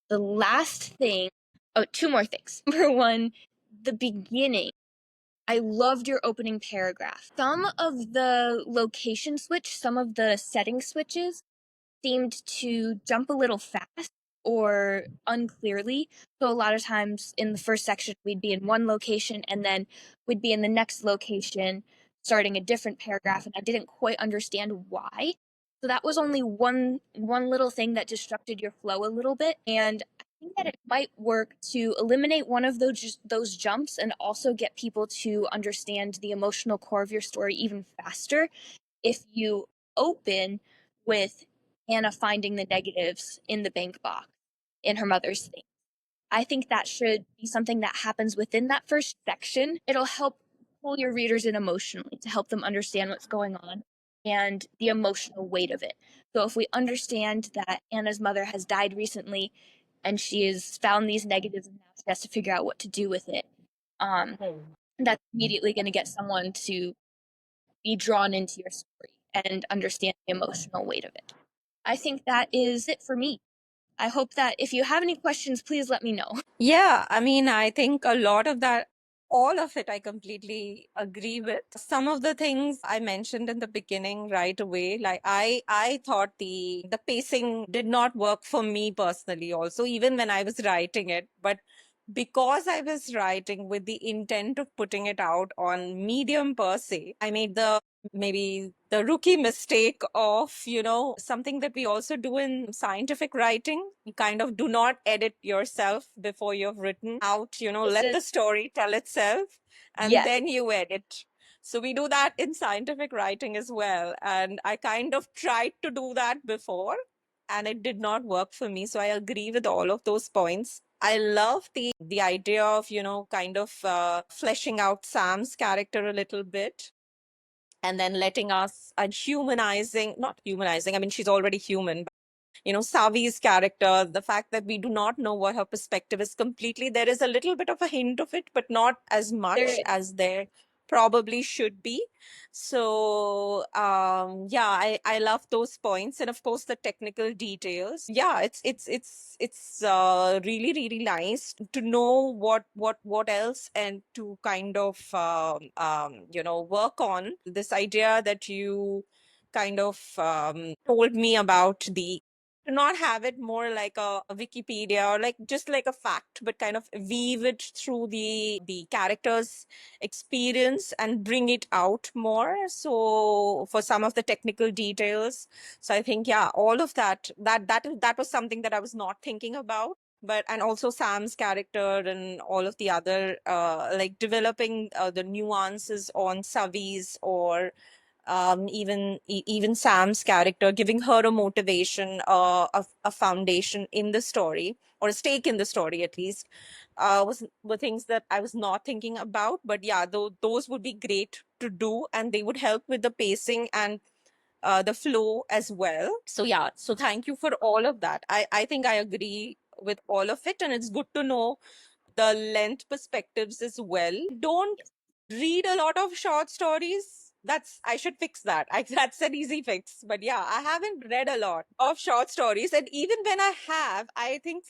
The last thing, two more things. Number one, the beginning. I loved your opening paragraph. Some of the location switch, some of the setting switches seemed to jump a little fast or unclearly. So a lot of times in the first section, we'd be in one location and then we'd be in the next location, starting a different paragraph, and I didn't quite understand why. So that was only one little thing that disrupted your flow a little bit, and I think that it might work to eliminate one of those jumps and also get people to understand the emotional core of your story even faster if you open with Anna finding the negatives in the bank box in her mother's thing. I think that should be something that happens within that first section. It'll help pull your readers in emotionally to help them understand what's going on and the emotional weight of it. So if we understand that Anna's mother has died recently and she has found these negatives and now she has to figure out what to do with it, that's immediately going to get someone to be drawn into your story and understand the emotional weight of it. I think that is it for me. I hope that if you have any questions, please let me know. Yeah, I mean, I think a lot of that, all of it, I completely agree with. Some of the things I mentioned in the beginning right away, like I thought the pacing did not work for me personally also, even when I was writing it. But because I was writing with the intent of putting it out on Medium per se, I made maybe the rookie mistake of, something that we also do in scientific writing. You kind of do not edit yourself before you've written out, let the story tell itself and Yes. then you edit. So we do that in scientific writing as well. And I kind of tried to do that before and it did not work for me. So I agree with all of those points. I love the idea of, kind of fleshing out Sam's character a little bit and then letting us and humanizing, not humanizing, I mean, she's already human. Savi's character, the fact that we do not know what her perspective is completely, there is a little bit of a hint of it, but not as much as there probably should be. So yeah, I love those points, and of course the technical details. Yeah, it's really really nice to know what else and to kind of work on this idea that you kind of told me about the to not have it more like a Wikipedia or like just like a fact, but kind of weave it through the character's experience and bring it out more. So for some of the technical details, so I think yeah, all of that was something that I was not thinking about. But and also Sam's character and all of the other like developing the nuances on Savi's or even Sam's character, giving her a motivation, a foundation in the story, or a stake in the story at least, were things that I was not thinking about. But yeah, those would be great to do, and they would help with the pacing and the flow as well. So yeah, so thank you for all of that. I think I agree with all of it, and it's good to know the length perspectives as well. Don't read a lot of short stories. I should fix that. That's an easy fix. But yeah, I haven't read a lot of short stories. And even when I have, I think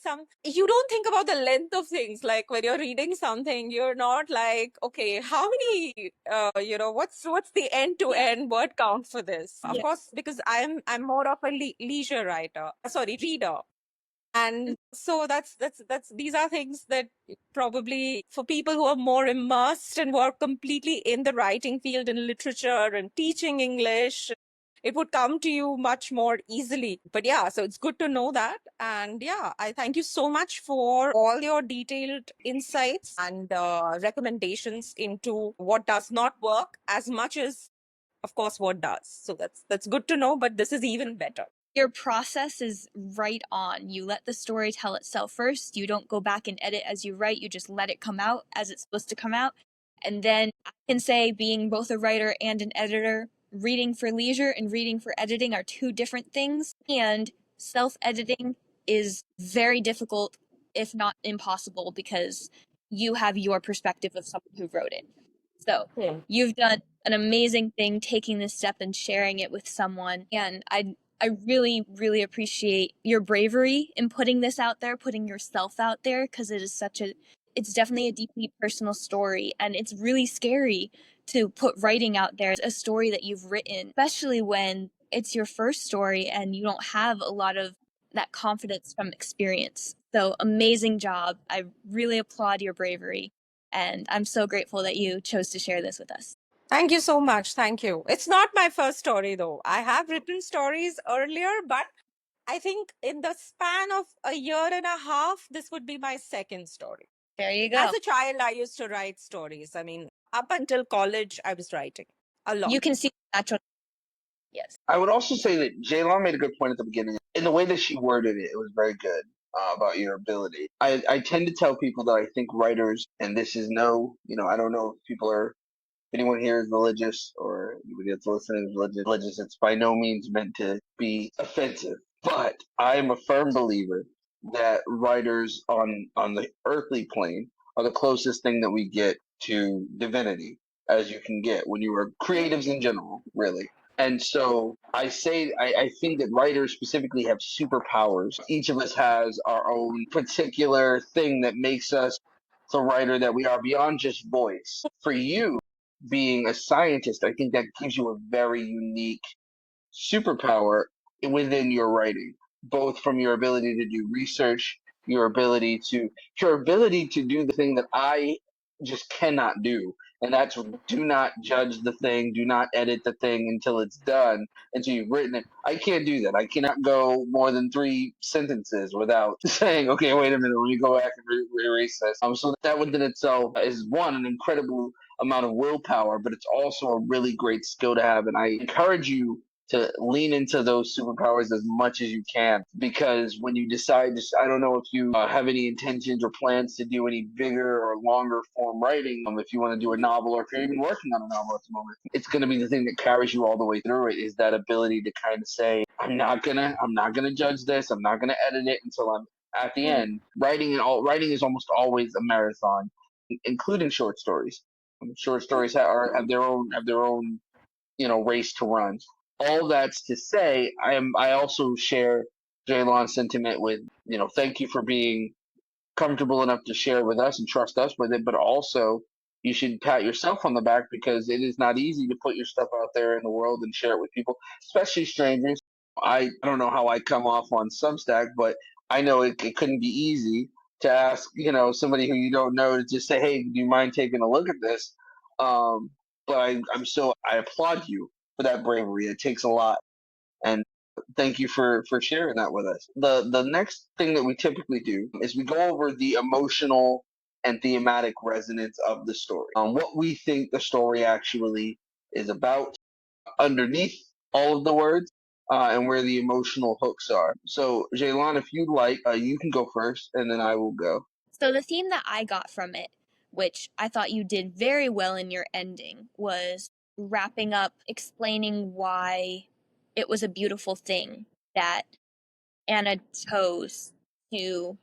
you don't think about the length of things. Like when you're reading something, you're not like, okay, how many, what's the end to end word count for this? Of course, because I'm more of a leisure reader. And so that's these are things that probably for people who are more immersed and who are completely in the writing field in literature and teaching English, it would come to you much more easily. But yeah, so it's good to know that. And yeah, I thank you so much for all your detailed insights and recommendations into what does not work as much as, of course, what does. So that's good to know, but this is even better. Your process is right on. You let the story tell itself first. You don't go back and edit as you write. You just let it come out as it's supposed to come out. And then I can say, being both a writer and an editor, reading for leisure and reading for editing are two different things. And self-editing is very difficult, if not impossible, because you have your perspective of someone who wrote it. So you've done an amazing thing taking this step and sharing it with someone. And I really, really appreciate your bravery in putting this out there, putting yourself out there, because it's definitely a deeply personal story. And it's really scary to put writing out there, a story that you've written, especially when it's your first story and you don't have a lot of that confidence from experience. So amazing job. I really applaud your bravery. And I'm so grateful that you chose to share this with us. Thank you so much. Thank you. It's not my first story, though. I have written stories earlier, but I think in the span of a year and a half, this would be my second story. There you go. As a child, I used to write stories. I mean, up until college, I was writing a lot. You can see natural. Yes. I would also say that Jaylon made a good point at the beginning. In the way that she worded it, it was very good about your ability. I tend to tell people that I think writers, and this is I don't know if people are anyone here is religious or anybody that's listening is religious, it's by no means meant to be offensive. But I am a firm believer that writers on the earthly plane are the closest thing that we get to divinity as you can get when you are creatives in general, really. And so I think that writers specifically have superpowers. Each of us has our own particular thing that makes us the writer that we are beyond just voice. For you, being a scientist, I think that gives you a very unique superpower within your writing, both from your ability to do research your ability to do the thing that I just cannot do. And that's do not judge the thing, do not edit the thing until it's done, until you've written it. I can't do that. I cannot go more than 3 sentences without saying, okay, wait a minute, let me go back and erase this. So that within itself is one, an incredible amount of willpower, but it's also a really great skill to have. And I encourage you to lean into those superpowers as much as you can, because when you decide, just I don't know if you have any intentions or plans to do any bigger or longer form writing. If you want to do a novel, or if you're even working on a novel at the moment, it's going to be the thing that carries you all the way through it, is that ability to kind of say, I'm not gonna judge this, I'm not gonna edit it until I'm at the end. Writing is almost always a marathon, including short stories. Short stories have their own race to run. All that's to say, I also share Jaylon's sentiment with, thank you for being comfortable enough to share with us and trust us with it, but also you should pat yourself on the back, because it is not easy to put your stuff out there in the world and share it with people, especially strangers. I don't know how I come off on Substack, but I know it couldn't be easy to ask, somebody who you don't know to just say, hey, do you mind taking a look at this? But I applaud you for that bravery. It takes a lot. And thank you for sharing that with us. The next thing that we typically do is we go over the emotional and thematic resonance of the story. What we think the story actually is about underneath all of the words, and where the emotional hooks are. So, Jaylon, if you'd like, you can go first, and then I will go. So the theme that I got from it, which I thought you did very well in your ending, was wrapping up explaining why it was a beautiful thing that Anna chose to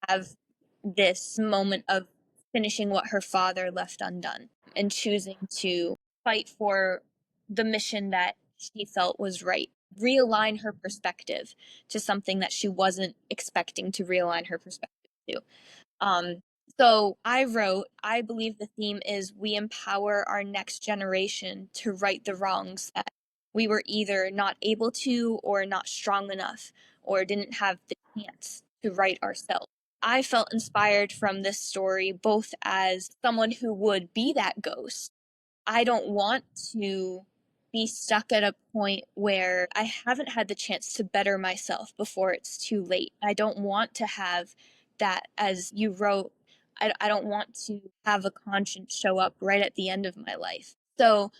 have this moment of finishing what her father left undone and choosing to fight for the mission that she felt was right. Realign her perspective to something that she wasn't expecting to realign her perspective to. Um, so I believe the theme is we empower our next generation to right the wrongs that we were either not able to, or not strong enough, or didn't have the chance to right ourselves. I felt inspired from this story both as someone who would be that ghost. I don't want to be stuck at a point where I haven't had the chance to better myself before it's too late. I don't want to have that, as you wrote, I don't want to have a conscience show up right at the end of my life. So,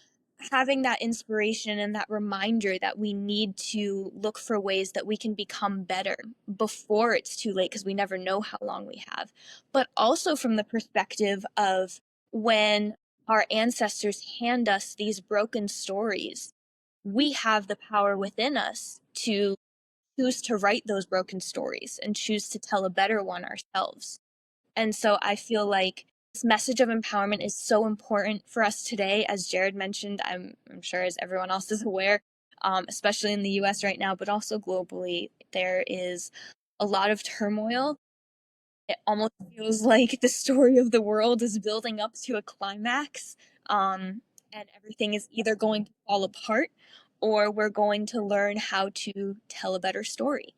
having that inspiration and that reminder that we need to look for ways that we can become better before it's too late, because we never know how long we have, but also from the perspective of when our ancestors hand us these broken stories, we have the power within us to choose to write those broken stories and choose to tell a better one ourselves. And so I feel like this message of empowerment is so important for us today. As Jared mentioned, I'm sure as everyone else is aware, especially in the US right now, but also globally, there is a lot of turmoil. It almost feels like the story of the world is building up to a climax, and everything is either going to fall apart, or we're going to learn how to tell a better story.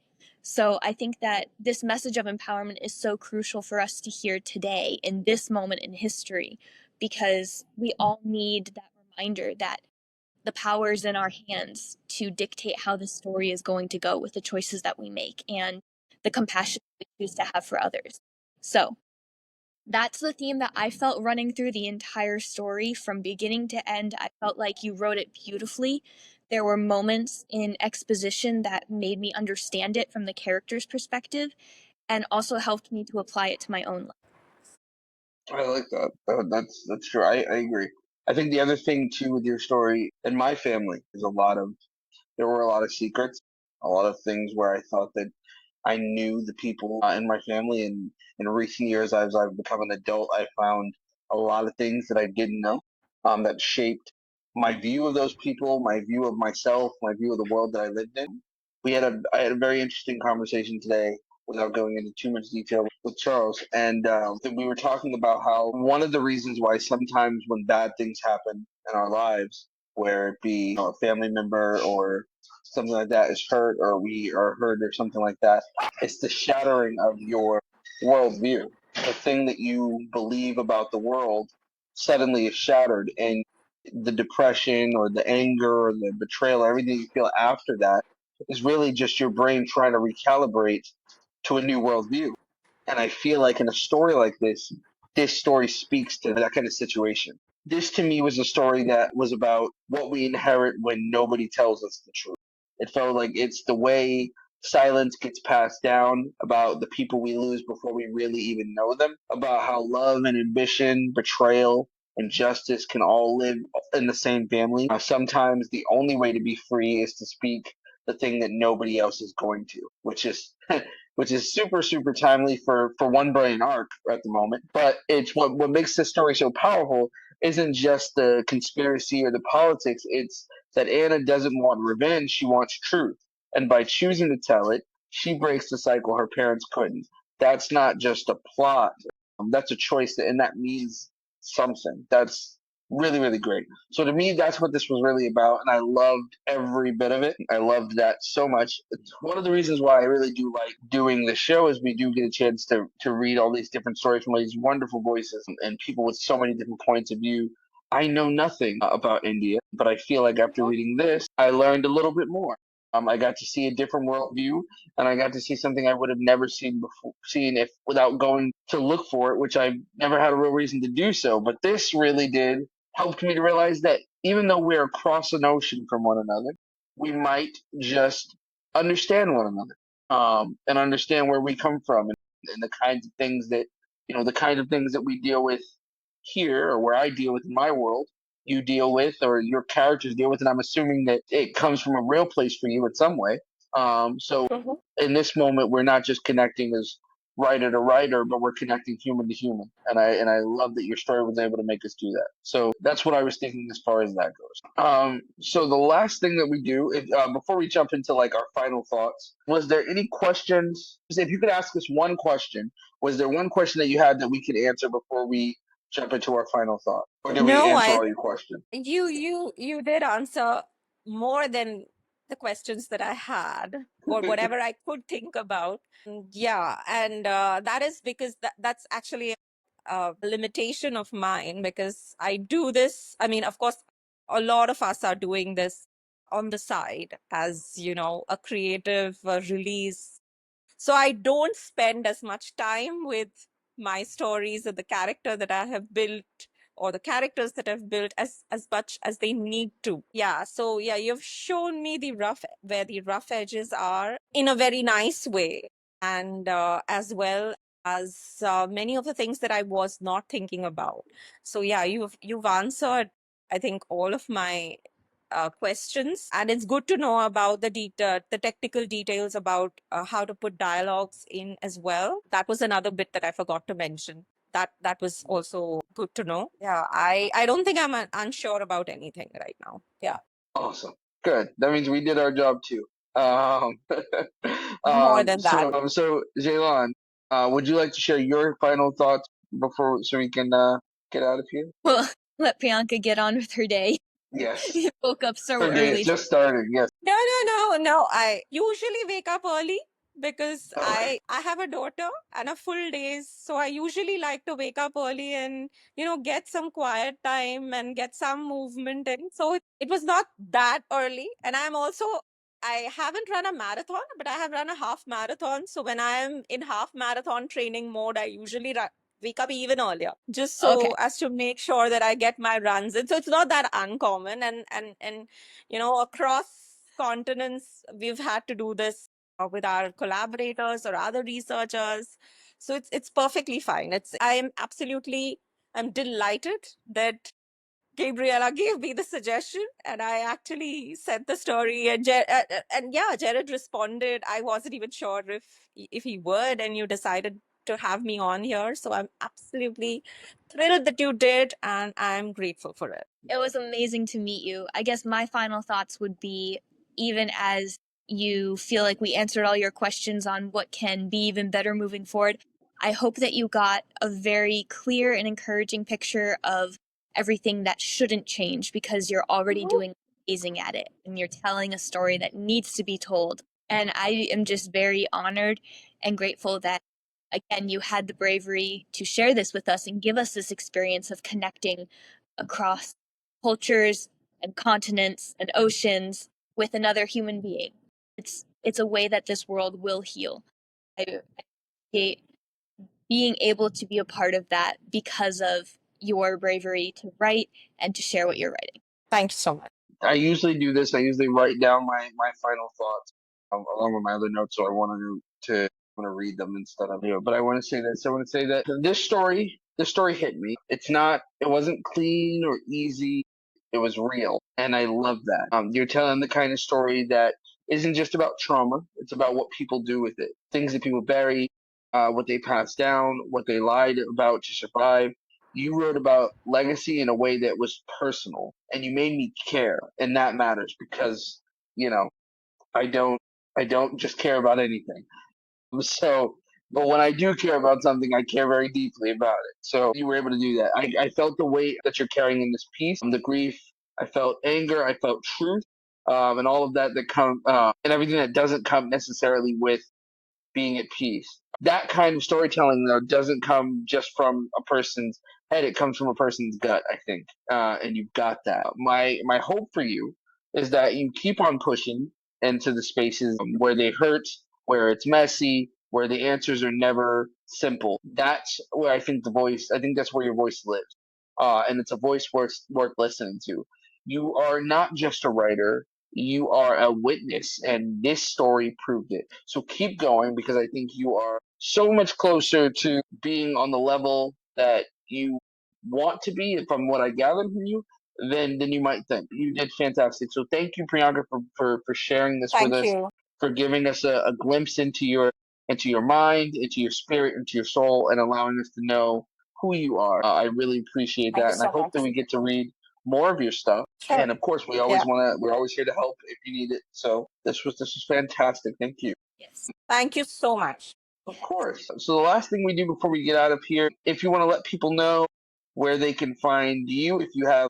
So I think that this message of empowerment is so crucial for us to hear today in this moment in history, because we all need that reminder that the power is in our hands to dictate how the story is going to go with the choices that we make and the compassion we choose to have for others. So that's the theme that I felt running through the entire story from beginning to end. I felt like you wrote it beautifully. There were moments in exposition that made me understand it from the character's perspective, and also helped me to apply it to my own life. I like that. That's true. I agree. I think the other thing too with your story and my family is there were a lot of secrets, a lot of things where I thought that I knew the people in my family, and in recent years, as I've become an adult, I found a lot of things that I didn't know, that shaped my view of those people, my view of myself, my view of the world that I lived in. I had a very interesting conversation today, without going into too much detail, with Charles, and we were talking about how one of the reasons why sometimes when bad things happen in our lives, where it be a family member or something like that is hurt or we are hurt or something like that. It's the shattering of your worldview. The thing that you believe about the world suddenly is shattered, and the depression or the anger or the betrayal, or everything you feel after that is really just your brain trying to recalibrate to a new worldview. And I feel like in a story like this story speaks to that kind of situation. This to me was a story that was about what we inherit when nobody tells us the truth. It felt like it's the way silence gets passed down about the people we lose before we really even know them, about how love and ambition, betrayal, and justice can all live in the same family. Sometimes the only way to be free is to speak the thing that nobody else is going to, which is which is super super timely for One Brain arc at the moment. But it's what makes this story so powerful isn't just the conspiracy or the politics. It's that Anna doesn't want revenge; she wants truth, and by choosing to tell it, she breaks the cycle her parents couldn't. That's not just a plot. That's a choice, and that means something. That's really really great. So to me, that's what this was really about, and I loved every bit of it. I loved that so much. It's one of the reasons why I really do like doing the show is we do get a chance to read all these different stories from all these wonderful voices and people with so many different points of view. I know nothing about India, but I feel like after reading this, I learned a little bit more. I got to see a different worldview, and I got to see something I would have never seen before, seen if without going to look for it, which I've never had a real reason to do so. But this really did helped me to realize that even though we're across an ocean from one another, we might just understand one another, and understand where we come from, and the kinds of things that the kind of things that we deal with here, or where I deal with in my world, you deal with, or your characters deal with, and I'm assuming that it comes from a real place for you in some way. So Mhm. in this moment, we're not just connecting as writer to writer, but we're connecting human to human. And I love that your story was able to make us do that. So that's what I was thinking as far as that goes. So the last thing that we do, before we jump into like our final thoughts, was there any questions? If you could ask us one question, was there one question that you had that we could answer before we jump into our final thought, or did we No, answer I all your questions? you did answer more than the questions that I had or whatever I could think about. Yeah, and that is because that's actually a limitation of mine because I do this. I mean, of course, a lot of us are doing this on the side as, a creative release. So I don't spend as much time with my stories or the character that I have built or the characters that I've built as much as they need to. Yeah. So yeah, you've shown me where the rough edges are in a very nice way. And as well as many of the things that I was not thinking about. So yeah, you've answered, I think, all of my questions, and it's good to know about the technical details about how to put dialogues in as well. That was another bit that I forgot to mention. That was also good to know. Yeah, I don't think I'm unsure about anything right now. Yeah, Awesome. Good. That means we did our job too. more than that. So Jaylon, would you like to share your final thoughts before so we can get out of here? Well, let Priyanka get on with her day. Yes. You woke up so Her day is early. just starting. Yes. No, no, no, no. I usually wake up early because Okay. I have a daughter and a full days. So I usually like to wake up early and, get some quiet time and get some movement in. So it was not that early. And I haven't run a marathon, but I have run a half marathon. So when I am in half marathon training mode, I usually wake up even earlier just Okay. so as to make sure that I get my runs in. So it's not that uncommon. And across continents, we've had to do this with our collaborators or other researchers. So it's perfectly fine. I'm delighted that Gabriella gave me the suggestion, and I actually sent the story. And yeah, Jared responded. I wasn't even sure if he would, and you decided to have me on here. So I'm absolutely thrilled that you did, and I'm grateful for it. It was amazing to meet you. I guess my final thoughts would be, even as you feel like we answered all your questions on what can be even better moving forward, I hope that you got a very clear and encouraging picture of everything that shouldn't change because you're already doing gazing at it and you're telling a story that needs to be told. And I am just very honored and grateful that, again, you had the bravery to share this with us and give us this experience of connecting across cultures and continents and oceans with another human being. It's a way that this world will heal. I appreciate being able to be a part of that because of your bravery to write and to share what you're writing. Thank you so much. I usually do this. I usually write down my final thoughts along with my other notes, so I wanted to want to read them instead of you. But I want to say this. I want to say that this story hit me. It wasn't clean or easy. It was real, and I love that. You're telling the kind of story that isn't just about trauma. It's about what people do with it, things that people bury, what they pass down, what they lied about to survive. You wrote about legacy in a way that was personal, and you made me care, and that matters because you know I don't I don't just care about anything. So, but when I do care about something, I care very deeply about it. So you were able to do that. I felt the weight that you're carrying in this piece, the grief. I felt anger. I felt truth, and all of that come and everything that doesn't come necessarily with being at peace. That kind of storytelling, though, doesn't come just from a person's head. It comes from a person's gut, I think, and you've got that. My hope for you is that you keep on pushing into the spaces where they hurt, where it's messy, where the answers are never simple. That's where I think I think that's where your voice lives, and it's a voice worth listening to. You are not just a writer, you are a witness, and this story proved it. So keep going because I think you are so much closer to being on the level that you want to be, from what I gathered from you, than you might think. You did fantastic. So thank you, Priyanka, for sharing this with Thank us, you. for giving us a glimpse into your mind, into your spirit, into your soul, and allowing us to know who you are. I really appreciate Thank that, you and I so hope that much. we get to read more of your stuff. Sure. And of course, Yeah. we're always here to help if you need it. So this was fantastic. Thank you. Yes. Thank you so much. Of course. So the last thing we do before we get out of here, if you want to let people know where they can find you, if you have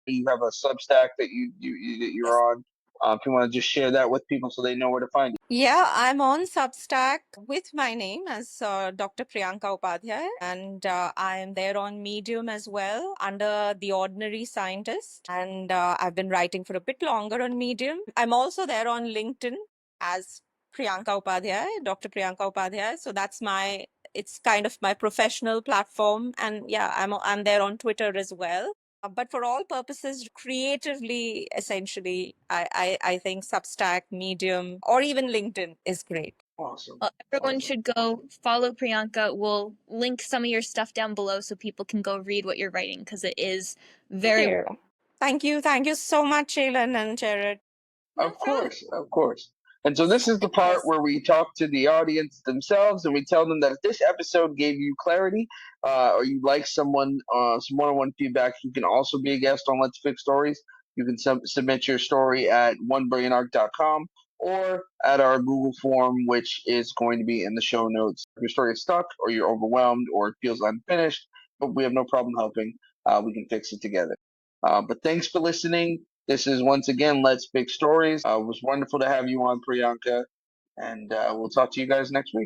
a Substack that that Yes. you're on, if you want to just share that with people so they know where to find you. Yeah, I'm on Substack with my name as Dr. Priyanka Upadhyay, and I am there on Medium as well under The Ordinary Scientist. And I've been writing for a bit longer on Medium. I'm also there on LinkedIn as Priyanka Upadhyay, Dr. Priyanka Upadhyay. So it's kind of my professional platform. And yeah, I'm there on Twitter as well. But for all purposes, creatively, essentially, I think Substack, Medium, or even LinkedIn is great. Awesome. Well, everyone Awesome. should go follow Priyanka. We'll link some of your stuff down below so people can go read what you're writing because it is very Thank you. Thank you. Thank you so much, Jalen and Jared. No Of problem. course, of course. And so this is the part Yes. where we talk to the audience themselves and we tell them that if this episode gave you clarity, or you like some one-on-one feedback, you can also be a guest on Let's Fix Stories. You can submit your story at onebrilliantarc.com or at our Google form, which is going to be in the show notes. If your story is stuck or you're overwhelmed or it feels unfinished, but we have no problem helping, we can fix it together. But thanks for listening. This is once again Let's Big Stories. It was wonderful to have you on, Priyanka, and we'll talk to you guys next week.